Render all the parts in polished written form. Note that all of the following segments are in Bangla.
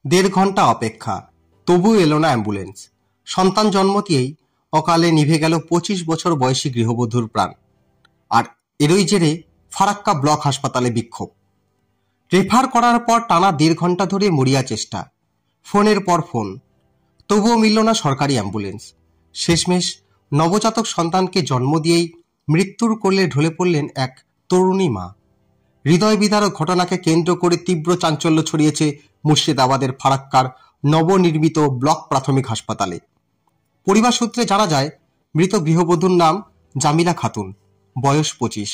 1.5 ঘন্টা অপেক্ষা, তবু এলো না অ্যাম্বুলেন্স। সন্তান জন্ম দিয়েই অকালে নিভে গেল 25 বছর বয়সী গৃহবধূর প্রাণ। আর এরই জেরে ফারাক্কা ব্লক হাসপাতালে বিক্ষোভ। রেফার করার পর টানা 1.5 ঘন্টা ধরে মরিয়া চেষ্টা, ফোনের পর ফোন, তবুও মিলল না সরকারি অ্যাম্বুলেন্স। শেষমেশ নবজাতক সন্তানকে জন্ম দিয়েই মৃত্যুর কোলে ঢলে পড়লেন এক তরুণী মা। হৃদয় বিদারক ঘটনাকে কেন্দ্র করে তীব্র চাঞ্চল্য ছড়িয়েছে মুর্শিদাবাদের ফারাক্কার নবনির্মিত ব্লক প্রাথমিক হাসপাতালে। পরিবার সূত্রে জানা যায়, মৃত গৃহবধূর নাম জামিলা খাতুন, বয়স 25,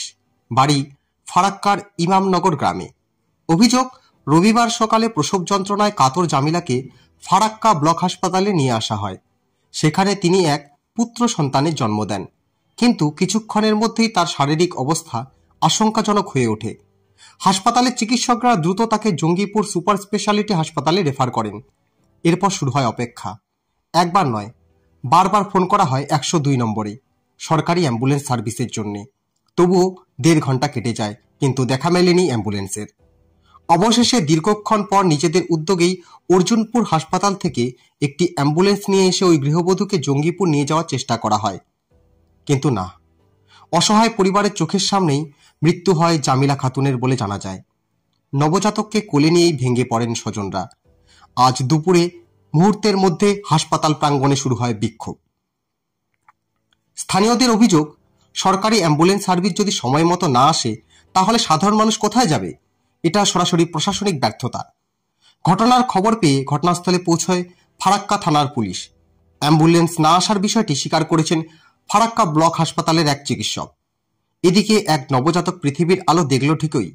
বাড়ি ফারাক্কার ইমামনগর গ্রামে। অভিযোগ, রবিবার সকালে প্রসব যন্ত্রণায় কাতর জামিলাকে ফারাক্কা ব্লক হাসপাতালে নিয়ে আসা হয়। সেখানে তিনি এক পুত্র সন্তানের জন্ম দেন, কিন্তু কিছুক্ষণের মধ্যেই তার শারীরিক অবস্থা আশঙ্কাজনক হয়ে ওঠে। হাসপাতালের চিকিৎসকরা দ্রুত তাকে জঙ্গিপুর সুপার স্পেশালিটি হাসপাতালে রেফার করেন। এরপর শুরু হয় অপেক্ষা। একবার নয়, বারবার ফোন করা হয় 102 নম্বরে সরকারি অ্যাম্বুলেন্স সার্ভিসের জন্য। তবুও 1.5 ঘন্টা কেটে যায়, কিন্তু দেখা মেলেনি অ্যাম্বুলেন্সের। অবশেষে দীর্ঘক্ষণ পর নিজেদের উদ্যোগেই অর্জুনপুর হাসপাতাল থেকে একটি অ্যাম্বুলেন্স নিয়ে এসে ওই গৃহবধূকে জঙ্গিপুর নিয়ে যাওয়ার চেষ্টা করা হয়, কিন্তু না। অসহায় পরিবারের চোখের সামনেই মৃত্যু হয় জামিলা খাতুনের বলে জানা যায়। নবজাতককে কোলে নিয়েই ভেঙে পড়েন স্বজনরা। আজ দুপুরে মুহূর্তের মধ্যে হাসপাতাল প্রাঙ্গণে শুরু হয় বিক্ষোভ। স্থানীয়দের অভিযোগ, সরকারি অ্যাম্বুলেন্স সার্ভিস যদি সময় মতো না আসে, তাহলে সাধারণ মানুষ কোথায় যাবে? এটা সরাসরি প্রশাসনিক ব্যর্থতা। ঘটনার খবর পেয়ে ঘটনাস্থলে পৌঁছয় ফারাক্কা থানার পুলিশ। অ্যাম্বুলেন্স না আসার বিষয়টি স্বীকার করেছেন ফারাক্কা ব্লক হাসপাতালের এক চিকিৎসক। এদিকে এক নবজাতক পৃথিবীর আলো দেখল ঠিকই,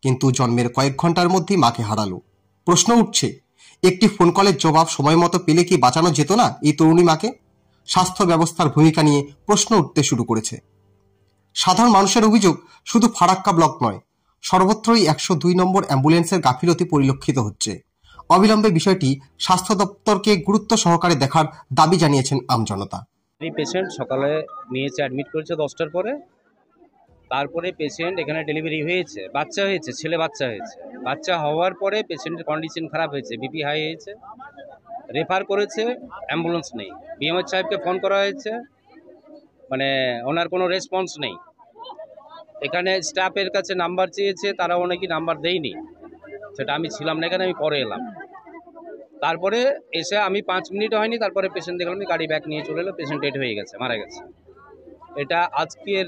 কিন্তু জন্মের কয়েক ঘন্টার মধ্যেই মাকে হারালো। প্রশ্ন উঠছে, একটি ফোন কলের জবাব সময় মতো পেলে কি বাঁচানো যেত না এই তরুণী মাকে? স্বাস্থ্য ব্যবস্থার ভূমিকা নিয়ে প্রশ্ন উঠতে শুরু করেছে। সাধারণ মানুষের অভিযোগ, শুধু ফারাক্কা ব্লক নয়, সর্বত্রই 102 নম্বর অ্যাম্বুলেন্সের গাফিলতি পরিলক্ষিত হচ্ছে। অবিলম্বে বিষয়টি স্বাস্থ্য দপ্তরকে গুরুত্ব সহকারে দেখার দাবি জানিয়েছেন আমজনতা। এই পেশেন্ট সকালে নিয়েছে, অ্যাডমিট করেছে 10টার পরে। তারপরে পেশেন্ট এখানে ডেলিভারি হয়েছে, বাচ্চা হয়েছে, ছেলে বাচ্চা হয়েছে। বাচ্চা হওয়ার পরে পেশেন্টের কন্ডিশন খারাপ হয়েছে, বিপি হাই হয়েছে, রেফার করেছে, অ্যাম্বুলেন্স নেই। বিএমএইচ সাহেবকে ফোন করা হয়েছে, মানে ওনার কোনো রেসপন্স নেই। এখানে স্টাফের কাছে নাম্বার চেয়েছে, তারা অনেকই নাম্বার দেয়নি। সেটা আমি ছিলাম না এখানে, আমি পরে এলাম। তারপরে এসে আমি 5 মিনিট হয়নি, তারপরে পেশেন্ট দেখলাম গাড়ি ব্যাক নিয়ে চলে এলো, পেশেন্ট ডেড হয়ে গেছে, মারা গেছে। এটা আজকের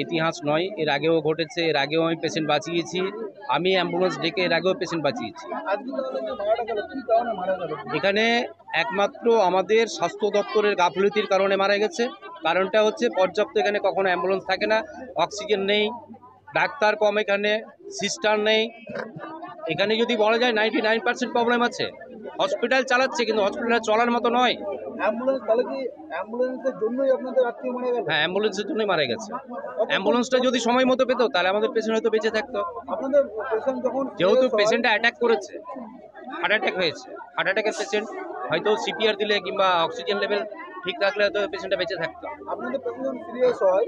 ইতিহাস নয়, এর আগেও ঘটেছে। এর আগেও আমি পেশেন্ট বাঁচিয়েছি, আমি অ্যাম্বুলেন্স ডেকে এর আগেও পেশেন্ট বাঁচিয়েছি। এখানে একমাত্র আমাদের স্বাস্থ্য দপ্তরের গাফিলতির কারণে মারা গেছে। কারণটা হচ্ছে পর্যাপ্ত এখানে কখনো অ্যাম্বুলেন্স থাকে না, অক্সিজেন নেই, ডাক্তার কম, এখানে সিস্টার নেই। এখানে যদি বলা যায় 99% প্রবলেম আছে। হসপিটাল চালাচ্ছে, কিন্তু হসপিটাল চলার মতো নয়। হ্যাঁ, অ্যাম্বুলেন্সের জন্যই মারা গেছে। অ্যাম্বুলেন্সটা যদি সময় মতো পেতো, তাহলে আমাদের পেশেন্ট হয়তো বেঁচে থাকতো। যেহেতু পেশেন্টটা অ্যাটাক করেছে, হার্ট অ্যাটাক হয়েছে, হার্ট অ্যাটাকের পেশেন্ট হয়তো সিপিআর দিলে কিংবা অক্সিজেন লেভেল ঠিক রাখলে হয়তো পেশেন্টটা বেঁচে থাকতো। আপনাদের পেশেন্ট সিরিয়াস হয়,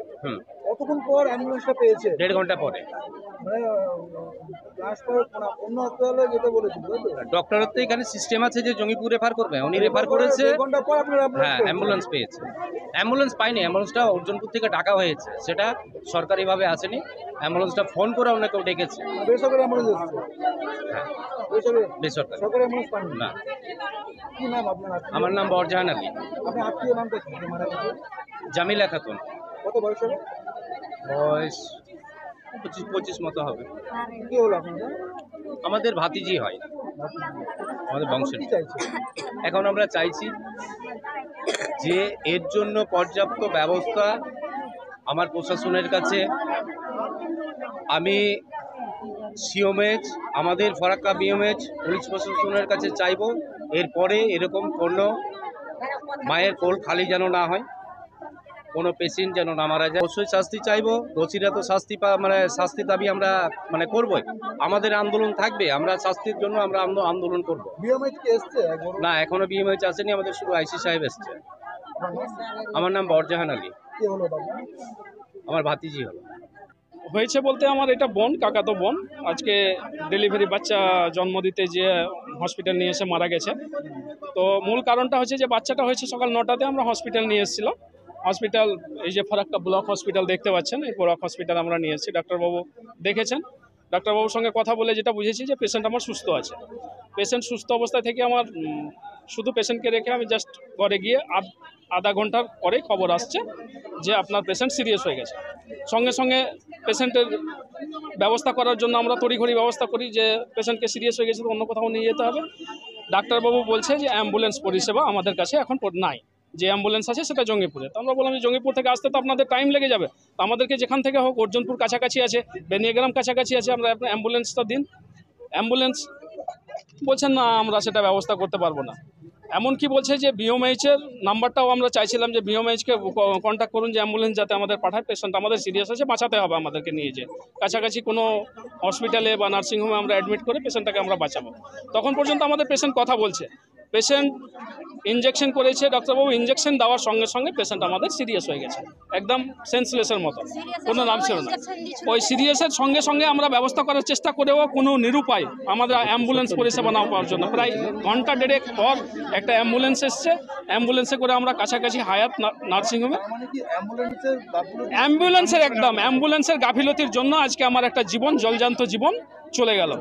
কতক্ষণ পর অ্যাম্বুলেন্সটা পেয়েছে? 1.5 ঘন্টা পরে। ডক্টরের তো এখানে সিস্টেম আছে যে জঙ্গিপুর রেফার করবে, উনি রেফার করেছে। হ্যাঁ, অ্যাম্বুলেন্স পেয়েছে। অ্যাম্বুলেন্স পাইনি, অ্যাম্বুলেন্সটা অর্জুনপুর থেকে ডাকা হয়েছে, সেটা সরকারিভাবে আসেনি। অ্যাম্বুলেন্সটা ফোন করে অন্য কেউ ডেকেছে। বেসরকারি অ্যাম্বুলেন্স এসেছে? হ্যাঁ, বেসরকারি। সরকারি অ্যাম্বুলেন্স পাননি? না। কি নাম আপনার? আমার নাম বরজাহান আলী। আপনার আত্মীয় নামটা কি? জামিলা খাতুন। কত বয়স হবে? বয়স 25 মতো হবে। কি হলো আপনাদের? আমাদের ভাতিজি হয়, আমাদের বংশের। এখন আমরা চাইছি যে এর জন্য পর্যাপ্ত ব্যবস্থা আমার প্রশাসনের কাছে। আমি সিওমএইচ, আমাদের ফারাক্কা বিএমএইচ, পুলিশ প্রশাসনের কাছে চাইব, এরপরে এরকম কোনো মায়ের কোল খালি যেন না হয়, কোনো পেশেন্ট যেন না মারা যায়। অবশ্যই শাস্তি চাইব, দোষীরা তো শাস্তি দাবি আমরা করবই। আমাদের আন্দোলন থাকবে, আমরা শাস্তির জন্য আমরা আন্দোলন করব। বিএমএইচ কি এসছে? না, এখনো বিএমএইচ আসেনি, আমাদের শুধু আইসি সাহেব এসছে। আমার নাম বরজাহান আলী। কি হলো? আমার ভাতিজি হলো। হয়েছে বলতে আমার এটা বোন, কাকাতো বোন। আজকে ডেলিভারি বাচ্চা জন্ম দিতে যে হসপিটাল নিয়ে এসে মারা গেছে। তো মূল কারণটা হচ্ছে যে বাচ্চাটা হয়েছে সকাল 9টাতে, আমরা হসপিটাল নিয়ে এসেছিলাম। হসপিটাল এই যে ফারাক্কা ব্লক হসপিটাল দেখতে পাচ্ছেন, এই ব্লক হসপিটাল আমরা নিয়ে এসেছি। ডাক্তারবাবু দেখেছেন, ডাক্তারবাবুর সঙ্গে কথা বলে যেটা বুঝেছি যে পেশেন্ট আমার সুস্থ আছে। পেশেন্ট সুস্থ অবস্থা থেকে আমার শুধু পেশেন্টকে রেখে আমি জাস্ট ঘরে গিয়ে আধা ঘন্টার পরে খবর আসছে যে আপনার পেশেন্ট সিরিয়াস হয়ে গেছে। সঙ্গে সঙ্গে পেশেন্টের ব্যবস্থা করার জন্য আমরা তড়িঘড়ি ব্যবস্থা করি যে পেশেন্টকে সিরিয়াস হয়ে গেছে তো অন্য কোথাও নিয়ে যেতে হবে। ডাক্তারবাবু বলছে যে অ্যাম্বুলেন্স পরিষেবা আমাদের কাছে এখন নাই, যে অ্যাম্বুলেন্স আছে সেটা জঙ্গিপুরে। তো আমরা বললাম যে জঙ্গিপুর থেকে আসতে তো আপনাদের টাইম লেগে যাবে, তো আমাদেরকে যেখান থেকে হোক, অর্জুনপুর কাছাকাছি আছে, বেনিয়াগ্রাম কাছাকাছি আছে, আমরা আপনার অ্যাম্বুলেন্সটা দিন। অ্যাম্বুলেন্স বলছেন না আমরা সেটা ব্যবস্থা করতে পারবো না। এমনকি বলছে যে বিওমএইচের নাম্বারটাও আমরা চাইছিলাম যে বিওমএইচকে কন্ট্যাক্ট করুন যে অ্যাম্বুলেন্স যাতে আমাদের পাঠায়, পেশেন্ট আমাদের সিরিয়াস আছে, বাঁচাতে হবে আমাদেরকে নিয়ে যে কাছাকাছি কোনো হসপিটালে বা নার্সিংহোমে আমরা অ্যাডমিট করে পেশেন্টটাকে আমরা বাঁচাবো। তখন পর্যন্ত আমাদের পেশেন্ট কথা বলছে। পেশেন্ট ইঞ্জেকশন করেছে, ডাক্তারবাবু ইঞ্জেকশন দেওয়ার সঙ্গে সঙ্গে পেশেন্ট আমাদের সিরিয়াস হয়ে গেছে, একদম সেন্সলেসের মতো, কোনো নাম ছিল না। ওই সিরিয়াসের সঙ্গে সঙ্গে আমরা ব্যবস্থা করার চেষ্টা করেও কোনো নিরুপায় আমাদের অ্যাম্বুলেন্স পরিষেবা না পাওয়ার জন্য প্রায় ঘন্টা দেড়েক পর একটা অ্যাম্বুলেন্স এসছে। অ্যাম্বুলেন্সে করে আমরা কাছাকাছি হায়াত নার্সিংহোমে, অ্যাম্বুলেন্সের গাফিলতির জন্য আজকে আমার একটা জীবন, জলজান্ত জীবন চলে গেল।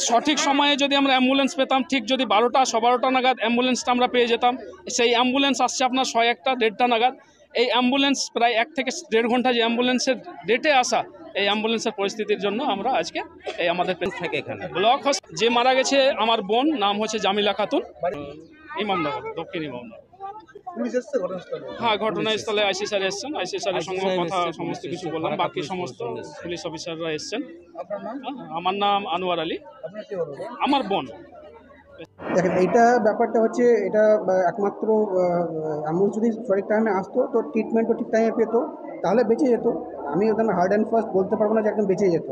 সঠিক সময়ে যদি আমরা অ্যাম্বুলেন্স পেতাম, ঠিক যদি 12টা 12:15 নাগাদ অ্যাম্বুলেন্সটা আমরা পেয়ে যেতাম। সেই অ্যাম্বুলেন্স আসছে আপনার 1:01টা 1:30টা নাগাদ। এই অ্যাম্বুলেন্স প্রায় 1 থেকে 1.5 ঘন্টা যে অ্যাম্বুলেন্সের ডেটে আসা, এই অ্যাম্বুলেন্সের পরিস্থিতির জন্য আমরা আজকে এই আমাদের থাকে এখানে ব্লক যে মারা গেছে আমার বোন, নাম হচ্ছে জামিলা খাতুন, ইমামনগর, দক্ষিণ ইমামনগর। হ্যাঁ, ঘটনাস্থলে আইসি স্যার এসছেন, আইসি স্যারের সঙ্গে কথা সমস্ত কিছু বললাম, বাকি সমস্ত পুলিশ অফিসাররা এসছেন। আমার নাম আনোয়ার আলী, আমার বোন। দেখেন, এইটা ব্যাপারটা হচ্ছে, এটা একমাত্র অ্যাম্বুলেন্স যদি সঠিক টাইমে আসতো তো ট্রিটমেন্টও ঠিক টাইমে পেতো, তাহলে বেঁচে যেত। আমি একদম হার্ড অ্যান্ড ফাস্ট বলতে পারবো না যে একদম বেঁচে যেত,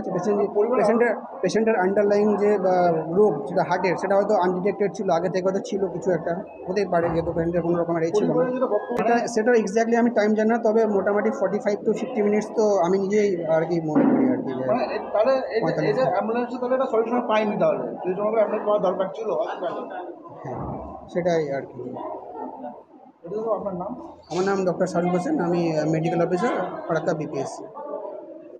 ঠিক আছে। পেশেন্টের আন্ডারলাইন যে রোগ সেটা হার্টের, সেটা হয়তো আনডিটেক্টেড ছিল, আগে থেকে হয়তো ছিল কিছু একটা, হতেই পারে, যেহেতু পেশেন্টের কোনো রকমের এই ছিল না। সেটা এক্স্যাক্টলি আমি টাইম জানি না, তবে মোটামুটি 45 to 50 মিনিটস তো আমি নিজেই আর কি মনে করি আর কি। হ্যাঁ, সেটাই আর কি। আমার নাম ডক্টর শাহরুখ হোসেন, আমি মেডিকেল অফিসার ফারাক্কা BPSC।